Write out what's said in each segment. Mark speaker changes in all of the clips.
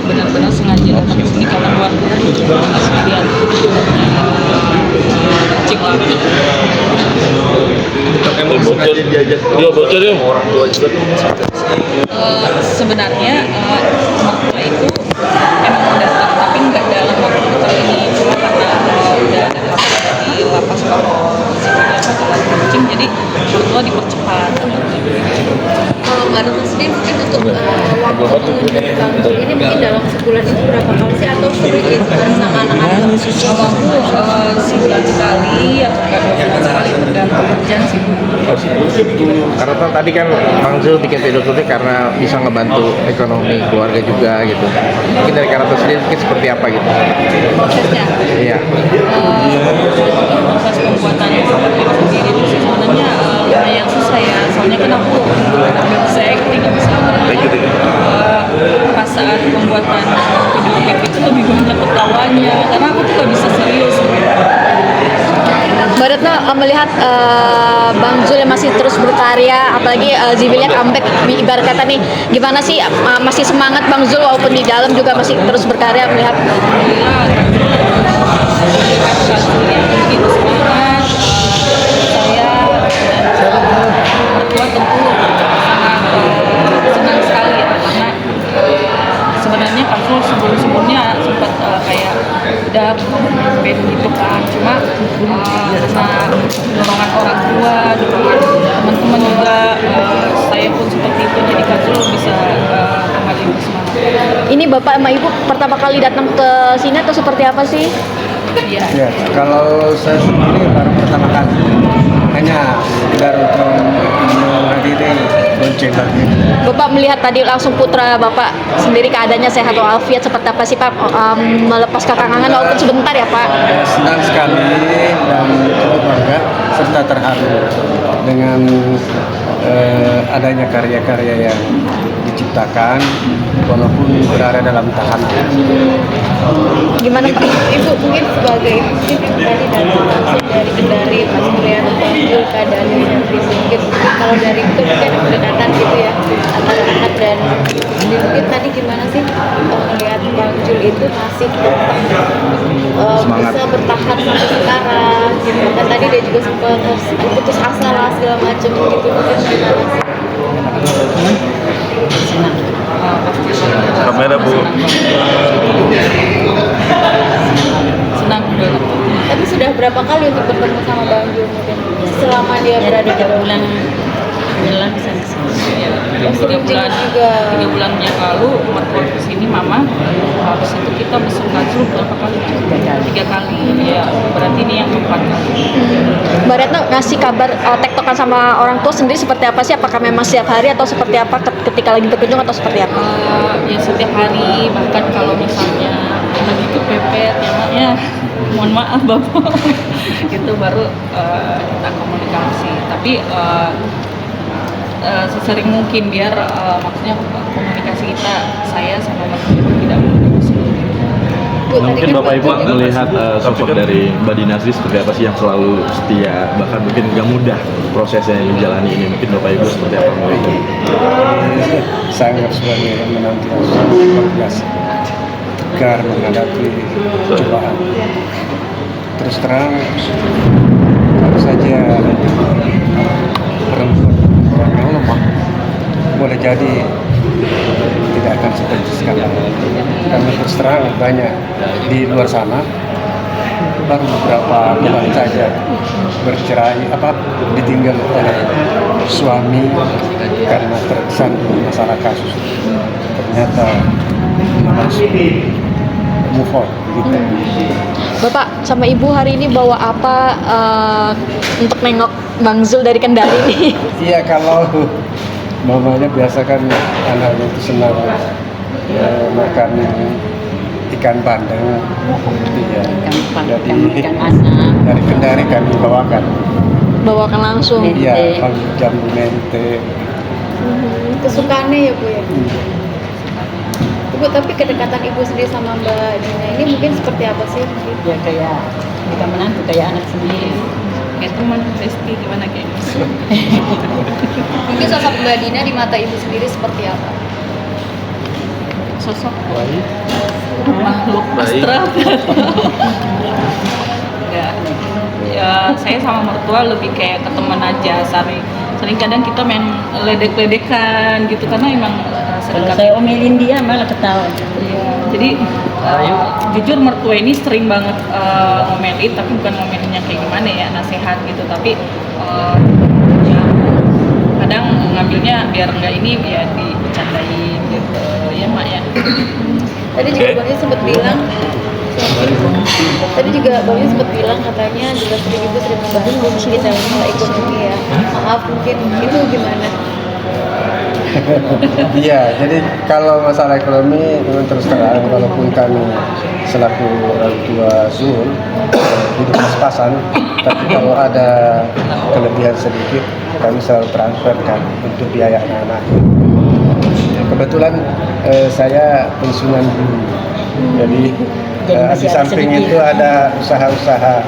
Speaker 1: benar-benar sengaja datang ke sini karena keluarga sekalian cek lagi.
Speaker 2: Emang sengaja diajak bocor ya orang tua juga.
Speaker 1: Sebenarnya mertua itu emang mau datang tapi nggak dalam waktu dekat ini, cuma karena udah ada kasus di lapas kalau bakalan kencing, jadi mertua dipercepat.
Speaker 3: Kalau Mbak Retno sendiri mungkin untuk waktu dari Bang Zul ini mungkin dalam sebulan itu berapa kali sih atau sering itu sama anak-anak?
Speaker 1: Kalau sebulan sekali atau nggak 2 bulan sekali tergantung kerjaan sih.
Speaker 4: Karena tadi kan Bang Zul bikin video klipnya karena bisa ngebantu ekonomi keluarga juga gitu. Mungkin dari karakter sendiri mungkin seperti apa gitu?
Speaker 1: Prosesnya
Speaker 4: Iya.
Speaker 1: proses pembuatan video sendiri itu sih sebenarnya lumayan susah ya, soalnya kan aku nggak bisa acting, nggak bisa pas saat pembuatan video klip itu lebih banyak ketawanya karena aku tuh nggak bisa serius.
Speaker 3: Mbak Retno melihat Bang Zul yang masih terus berkarya, apalagi Zibilia comeback, ibarat kata nih, gimana sih masih semangat Bang Zul walaupun di dalam juga masih terus berkarya melihat?
Speaker 1: Begitu semangat saya mertua tentu sangat senang sekali ya karena sebenarnya Kazul sebelumnya sempat kayak udah band gitu kan, cuma karena dorongan orang tua, dorongan teman-teman juga, saya pun seperti itu, jadi Kazul bisa kembali bersemangat.
Speaker 3: Ini Bapak sama Ibu pertama kali datang ke sini atau seperti apa sih?
Speaker 1: Iya.
Speaker 5: Ya, kalau saya sendiri baru pertama kali, hanya sekedar untuk menghadiri bonceng lagi.
Speaker 3: Bapak melihat tadi langsung putra Bapak sendiri keadaannya sehat walafiat, seperti apa sih Pak melepas kekangangan walaupun sebentar ya Pak?
Speaker 5: Senang sekali dan cukup bangga serta terharu dengan adanya karya-karya yang diciptakan walaupun berada dalam tahanan.
Speaker 3: Gimana Pak?
Speaker 6: Ibu mungkin sebagai mungkin yang tadi datang langsung dari Kendari, Mas Priano Bang Zul keadaannya yang mungkin kalau dari itu mungkin ada pendekatan gitu ya antara anak dan jadi mungkin tadi gimana sih melihat Bang Zul itu masih tetap bisa bertahan sampai sekarang gitu kan, tadi dia juga sempat putus asa lah segala macam gitu, mungkin gimana sih?
Speaker 2: Kamera Bu.
Speaker 1: Senang banget.
Speaker 6: Tapi sudah berapa kali untuk bertemu sama Bang Zul mungkin selama dia berada di dalam
Speaker 1: bulan bisa kesini ya.
Speaker 6: sering
Speaker 1: Tiga bulan yang lalu mertua kesini mama, habis itu kita besok Kazul berapa kali? 3 kali ya, berarti ini yang keempat kali.
Speaker 3: Mbak Retno ngasih kabar tektokan sama orang tua sendiri seperti apa sih? Apakah memang setiap hari atau seperti apa ketika lagi berkunjung atau seperti apa?
Speaker 1: Ya setiap hari, bahkan kalau misalnya lagi kepepet ya mohon maaf bapak itu baru kita komunikasi, tapi sesering mungkin biar maksudnya komunikasi kita saya sama mertua tidak memutus.
Speaker 2: Nah, mungkin Bapak Ibu melihat sosok dari Mbak Dinasri seperti apa sih yang selalu setia, bahkan mungkin gak mudah prosesnya yang dijalani ini, mungkin Bapak Ibu seperti apa melihatnya?
Speaker 5: Sangat sebagai menanti yang sangat luar biasa, tegar menghadapi cobaan. Terus terang, kalau saja perempuan yang lemah, boleh jadi tidak akan seperti sekarang. Karena terus terang banyak di luar sana baru beberapa bulan saja bercerai ditinggal oleh suami karena tersandung masalah kasus, ternyata malas move on gitu.
Speaker 3: Bapak sama Ibu hari ini bawa apa untuk nengok Bang Zul dari Kendari nih?
Speaker 5: Iya, kalau mamanya biasa kan anaknya itu senang makan ikan bandeng. Iya.
Speaker 1: Ikan asam.
Speaker 5: Dari Kendari kami bawakan.
Speaker 3: Bawakan langsung.
Speaker 5: Iya, jambu mente.
Speaker 6: kesukaannya ya Bu ya. Ibu, tapi kedekatan Ibu sendiri sama Mbak Dina ini mungkin seperti apa sih?
Speaker 1: Ya kayak kita menantu, kayak anak sendiri, kayak teman Resti gimana kayak gitu.
Speaker 6: Mungkin sosok Mbak Dina di mata Ibu sendiri seperti apa?
Speaker 1: sosok makhluk astral. Enggak. Ya, saya sama mertua lebih kayak ke teman aja, sering kadang kita main ledek-ledekan gitu karena emang
Speaker 7: Kalau
Speaker 1: sedekat
Speaker 7: saya omelin dia malah ketawa.
Speaker 1: Iya, jadi jujur mertua ini sering banget ngomelin, tapi bukan ngomelinnya kayak gimana ya, nasihat gitu, tapi ya, kadang ngambilnya biar nggak ini ya dibercandain gitu, ya mak ya.
Speaker 6: Tadi juga Bang sempat bilang, katanya juga ibu sering membantu kita masalah ekonomi ya. Maaf mungkin itu gimana?
Speaker 5: Iya, jadi kalau masalah ekonomi memang terus terang, walaupun kami selaku orang tua Zul hidup pas-pasan, tapi kalau ada kelebihan sedikit kami selalu transferkan untuk biaya anak-anak. Kebetulan saya pensiunan guru, jadi di samping itu ada usaha-usaha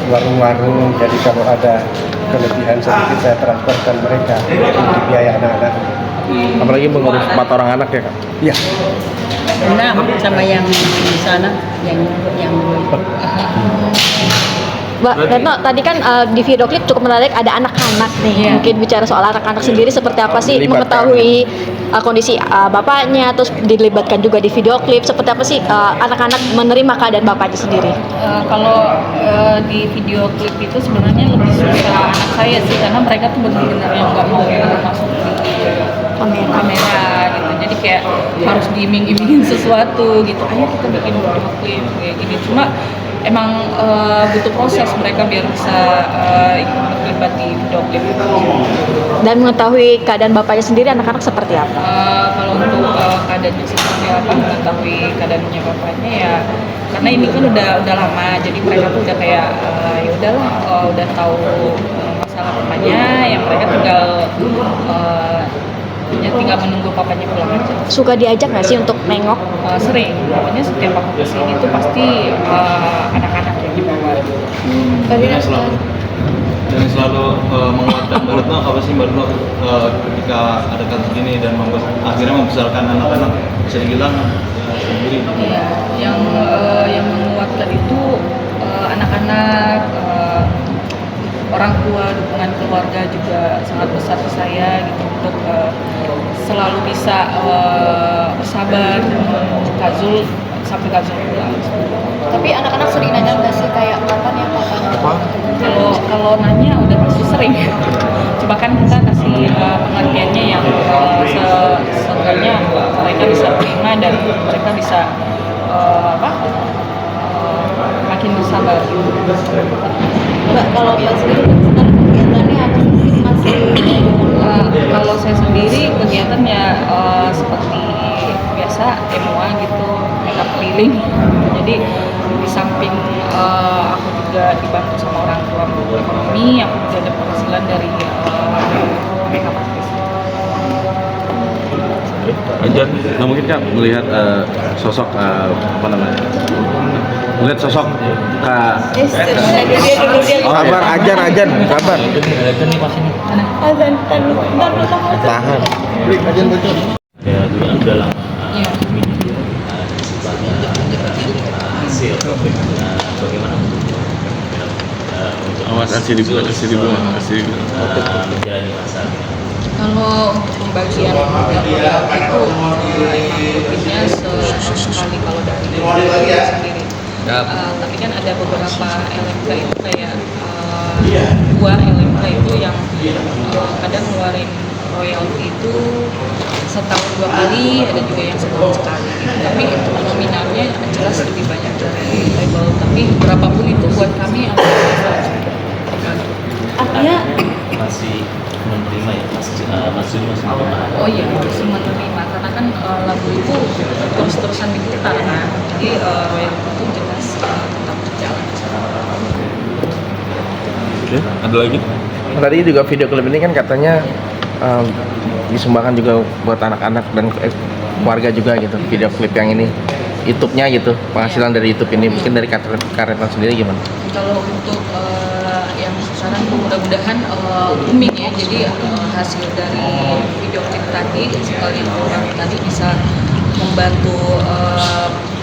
Speaker 5: warung-warung, jadi kalau ada kelebihan sedikit saya transferkan mereka untuk biaya anak-anak.
Speaker 4: Apalagi mengurus 4 orang anak ya Kak?
Speaker 5: Iya.
Speaker 7: Enam sama yang di sana yang
Speaker 3: Mbak Retno, tadi kan di video klip cukup menarik, ada anak-anak nih.
Speaker 1: Iya.
Speaker 3: Mungkin bicara soal anak-anak sendiri seperti apa sih
Speaker 4: Dilibatkan.
Speaker 3: mengetahui kondisi bapaknya, terus dilibatkan juga di video klip. Seperti apa sih anak-anak menerima keadaan bapaknya sendiri?
Speaker 1: Kalau di video klip itu sebenarnya lebih susah anak saya sih, karena mereka tuh benar-benar yang nggak mau masuk di kamera gitu, jadi kayak harus diiming-imingin sesuatu gitu, ayo kita bikin video klip kayak gini. Cuma emang butuh proses mereka biar bisa ikut terlibat di video klip itu.
Speaker 3: Dan mengetahui keadaan bapaknya sendiri, anak-anak seperti apa?
Speaker 1: Kalau untuk keadaannya seperti apa, mengetahui keadaannya bapaknya ya, karena ini kan udah lama, jadi mereka tuh udah kayak ya udahlah, udah tahu masalah bapaknya, yang mereka tinggal menunggu papanya pulang aja.
Speaker 3: Suka diajak nggak sih untuk nengok?
Speaker 1: Sering, pokoknya setiap aku kesini tuh pasti anak-anak yang dibawa.
Speaker 8: Dan selalu menguatkan Mbak Retno, apa sih Mbak Retno ketika ada kasus ini dan akhirnya membesarkan anak-anak, bisa dibilang sendiri.
Speaker 1: Iya, yang menguatkan itu anak-anak, orang tua, dukungan keluarga juga sangat besar ke saya gitu, untuk selalu bisa bersabar Kak Zul sampai Kak Zul pulang.
Speaker 6: Tapi anak-anak sering nanya nggak sih kayak kapan ya papa?
Speaker 1: Kalau nanya udah pasti sering. Coba kan kita kasih pengertiannya yang seenggaknya mereka bisa terima dan mereka bisa makin bersabar.
Speaker 6: Mbak, kalau Mbak sendiri sekarang kegiatannya apa sih? Mungkin masih
Speaker 1: Kalau saya sendiri kegiatannya seperti biasa MUA gitu, makeup keliling. Jadi di samping aku juga dibantu sama orang tua untuk ekonomi, aku juga ada penghasilan dari makeup artist.
Speaker 2: Ajan, nah mungkin Kak melihat sosok melihat sosok Kak
Speaker 4: Kabar ajan, kabar.
Speaker 6: azan
Speaker 4: Tahan.
Speaker 8: Ya udah lama.
Speaker 1: Iya.
Speaker 8: Bagaimana
Speaker 2: awas kasih dibuat
Speaker 8: menjalani masa?
Speaker 1: Kalau untuk pembagian itu rutinnya sekali kalau dari diri sendiri. Tapi kan ada beberapa LMK itu kayak dua LMK itu yang kadang ngeluarin royalti itu setahun 2 kali, ada juga yang setahun sekali gitu. Tapi untuk nominalnya jelas lebih banyak dari label, tapi berapapun itu buat kami
Speaker 6: artinya
Speaker 8: Masih menerima ya, masih menerima.
Speaker 1: oh iya masih menerima, karena kan lagu itu terus-terusan diputar kan, jadi royalti itu jelas tetap berjalan.
Speaker 2: Oke, ada lagi?
Speaker 4: Tadi juga video klip ini kan katanya disumbangkan juga buat anak-anak dan keluarga juga gitu, video klip yang ini YouTube-nya gitu, penghasilan dari YouTube ini. Mungkin dari Karetan sendiri gimana?
Speaker 1: Kalau untuk yang sekarang mudah-mudahan booming ya, jadi hasil dari video klip tadi sekali orang tadi bisa membantu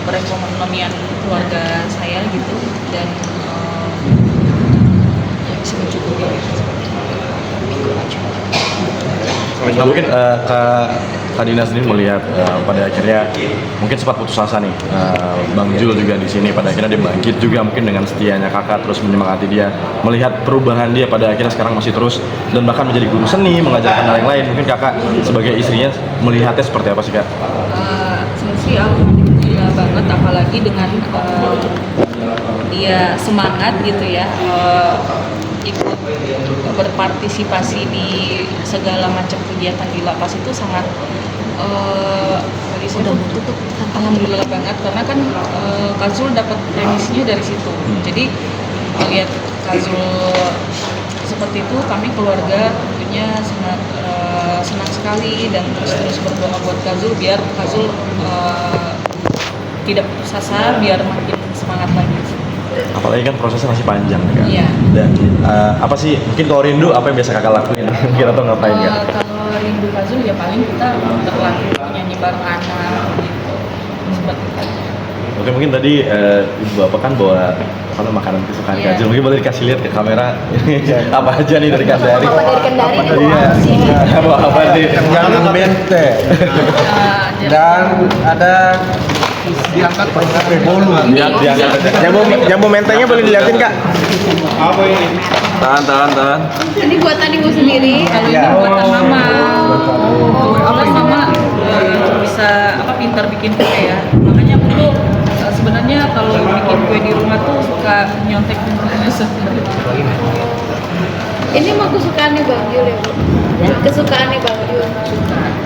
Speaker 1: perekonomian keluarga saya gitu, dan ya bisa mencukupi.
Speaker 2: Nah, mungkin Kak Dina sendiri melihat pada akhirnya mungkin sempat putus asa nih, Bang Jul juga di sini pada akhirnya dia bangkit juga mungkin dengan setianya kakak terus menyemangati dia, melihat perubahan dia pada akhirnya sekarang masih terus dan bahkan menjadi guru seni, mengajarkan hal yang lain. Mungkin kakak sebagai istrinya melihatnya seperti apa sih kak?
Speaker 1: Saya sih alhamdulillah banget, apalagi dengan dia semangat gitu ya, ikut berpartisipasi di segala macam kegiatan di lapas itu sangat dari situ alhamdulillah banget, karena kan Kak Zul dapat remisinya dari situ. Jadi melihat Kak Zul seperti itu, kami keluarga tentunya sangat senang sekali dan terus berdoa buat Kak Zul biar Kak Zul tidak putus asa, biar makin semangat lagi.
Speaker 2: Apalagi kan prosesnya masih panjang kan?
Speaker 1: Iya.
Speaker 2: Dan apa sih mungkin kalau rindu apa yang biasa kakak lakuin? Mungkin atau ngapain kak?
Speaker 1: Kalau rindu Kak Zul ya paling kita terlalu nyanyi bareng anak gitu, seperti itu.
Speaker 2: Oke, mungkin tadi ibu bapak kan bawa makanan kesukaan
Speaker 1: Iya.
Speaker 2: Kak Zul, mungkin boleh dikasih lihat ke kamera apa aja nih dari Kendari?
Speaker 3: Apa dari Kendari nih?
Speaker 2: Iya. Bawa apa nih?
Speaker 5: Jangan bente. Dan ada diangkat pakai bolu.
Speaker 2: Diangkat aja.
Speaker 4: Jambu mentenya boleh dilihatin kak?
Speaker 5: Apa ini?
Speaker 2: Tahan.
Speaker 6: Ini buatan ibu sendiri.
Speaker 1: Kalau ini buatan mama. Kebetulan mama bisa pintar bikin kue ya. Makanya aku tuh sebenarnya kalau bikin kue di rumah tuh suka nyontek
Speaker 6: Ini mah kesukaannya Bang Jul ya Bu? Kesukaannya Bang Jul.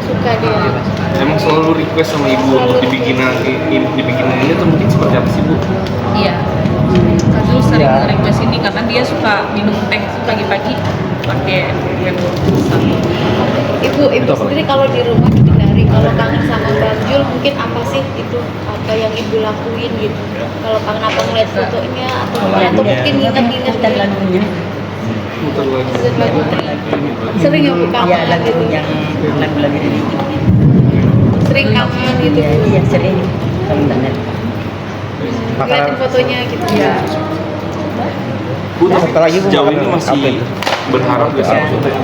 Speaker 6: Suka dia.
Speaker 9: Emang selalu request sama ibu untuk dibikinin ini atau mungkin seperti apa sih bu?
Speaker 1: Iya. Kak Zul sering request ini karena dia suka minum teh pagi-pagi pakai kue
Speaker 6: Ibu sendiri kalau di rumah di Kendari, kalau kangen sama Bang Jul mungkin apa sih itu apa yang ibu lakuin gitu? Kalau kangen apa ngeliat fotonya atau mungkin ingat-ingat
Speaker 7: dan lagunya.
Speaker 9: Muter lagi.
Speaker 6: Sering ya Bu
Speaker 7: Iya,
Speaker 6: kangen
Speaker 7: lagu
Speaker 6: gitu?
Speaker 7: yang lagu-lagu ini.
Speaker 6: Sering kangen gitu Bu?
Speaker 7: Iya, sering. Kangen banget.
Speaker 6: Ngeliatin fotonya gitu?
Speaker 1: Iya.
Speaker 9: Bu, tapi
Speaker 4: Satu lagi, Bu,
Speaker 9: sejauh
Speaker 4: makanan
Speaker 9: ini
Speaker 4: apa
Speaker 9: masih
Speaker 4: itu?
Speaker 9: berharap gak sih maksudnya?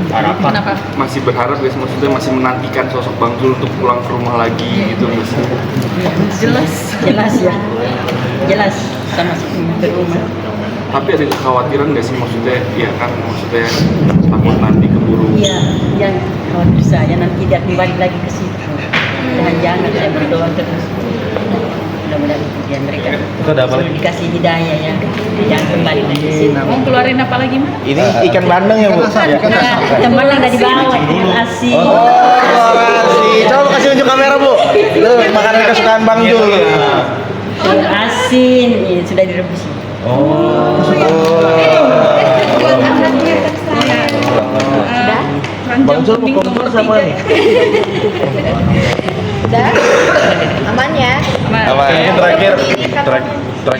Speaker 1: Kenapa?
Speaker 9: Masih berharap gak sih maksudnya masih menantikan sosok Bang Jul untuk pulang ke rumah lagi gitu nggak sih?
Speaker 7: Jelas ya. Jelas sama ke rumah.
Speaker 9: Tapi ada kekhawatiran gak sih maksudnya? Ya kan maksudnya takut nanti keburu.
Speaker 7: Iya, yang khawatir saya nanti dia kembali lagi ke situ. Jangan saya berdoa terus. Mudah-mudahan kemudian mereka
Speaker 2: Itu ada apa lagi?
Speaker 7: dikasih hidayah ya, jangan kembali lagi ke situ.
Speaker 1: Mau keluarin apa lagi mah?
Speaker 4: Ini ikan bandeng ya bu?
Speaker 7: Teman yang dari bawah, ikan asin.
Speaker 4: Coba kasih unjuk kamera bu. Tuh makanan kesukaan Bang Jul.
Speaker 7: Telur asin, ini sudah direbus.
Speaker 6: Buat anaknya tersayang.
Speaker 4: Bang Jul mau kompor sama nih?
Speaker 3: Udah? Aman ya?
Speaker 2: Mungkin terakhir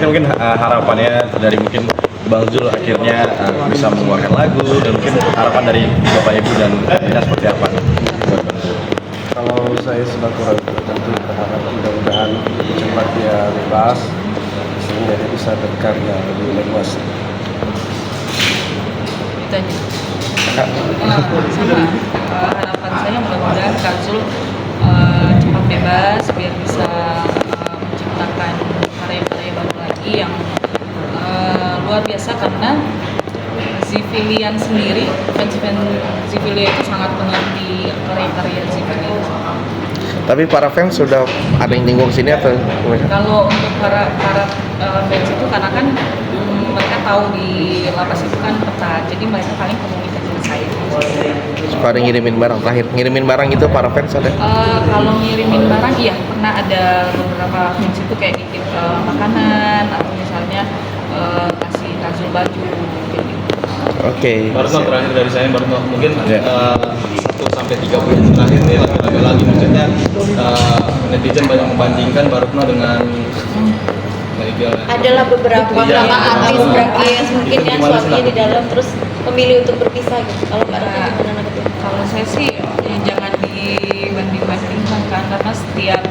Speaker 2: mungkin harapannya dari mungkin Bang Zul akhirnya bisa mengeluarkan lagu dan mungkin harapan dari Bapak Ibu dan Dina seperti apa nih buat Bang Zul?
Speaker 5: Kalau saya selaku orang tua tentu berharap mudah-mudahan cepat dia bebas sehingga dia bisa berkarya lebih luas.
Speaker 1: Itu aja. Sama harapan saya mudah-mudahan Kak Zul cepat bebas biar bisa menciptakan karya-karya baru lagi yang luar biasa, karena Zivilian sendiri, fans-fans Zivilia itu sangat mengerti karya-karya Zivilia.
Speaker 4: Tapi para fans sudah ada yang nyinggung sini atau gimana?
Speaker 1: Kalau untuk para fans itu karena kan mereka tahu di lapas itu kan ketat, jadi mereka paling komunikasi dengan saya.
Speaker 4: Suka ada ngirimin barang, terakhir ngirimin barang itu para fans ada?
Speaker 1: Kalau ngirimin barang, iya pernah ada beberapa fans itu kayak nitip makanan atau misalnya kasih kasur baju kayak gitu.
Speaker 4: Oke.
Speaker 8: Baru terakhir dari saya mungkin
Speaker 2: Ya.
Speaker 8: 1 sampai 3 bulan terakhir nih lagi maksudnya netizen banyak membandingkan Barutno dengan Merigal.
Speaker 6: Adalah beberapa
Speaker 8: Iya.
Speaker 6: artis mungkin yang
Speaker 8: Gimana sih,
Speaker 6: suaminya
Speaker 8: Nak?
Speaker 6: di dalam terus memilih untuk berpisah gitu. Kalau Kak Rata gimana gitu?
Speaker 1: Kalau saya sih ya jangan dibanding-bandingkan kan, karena setiap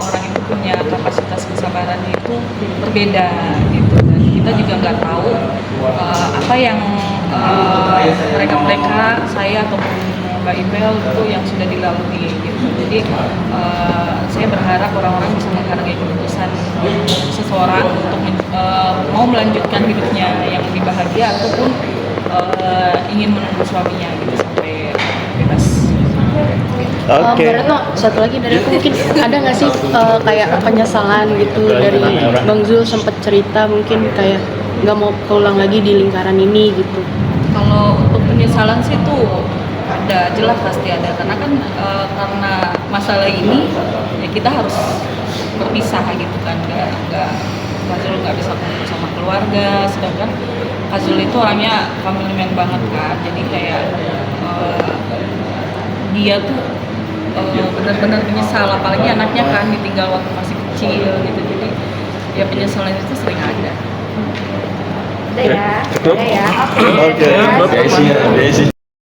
Speaker 1: orang itu punya kapasitas kesabaran itu berbeda gitu, dan kita juga nggak tahu apa yang mereka saya ataupun Mbak Ibel itu yang sudah dilalui gitu. Jadi saya berharap orang-orang bisa menghargai keputusan seseorang untuk mau melanjutkan hidupnya yang lebih bahagia ataupun ingin menunggu suaminya gitu sampai bebas.
Speaker 10: Mbak Retno, satu lagi dari aku, mungkin ada nggak sih kayak penyesalan gitu dari Bang Zul, sempat cerita mungkin kayak nggak mau keulang lagi di lingkaran ini gitu.
Speaker 1: Kalau untuk penyesalan sih tuh ada, jelas pasti ada, karena kan karena masalah ini ya kita harus berpisah gitu kan, nggak Kazul nggak bisa kumpul sama keluarga, sedangkan Kazul itu orangnya family man banget kan, jadi kayak dia tuh benar-benar menyesal, apalagi anaknya kan ditinggal waktu masih kecil gitu, jadi ya penyesalan itu sering ada.
Speaker 6: Udah ya, udah ya.
Speaker 2: Oke. Desi.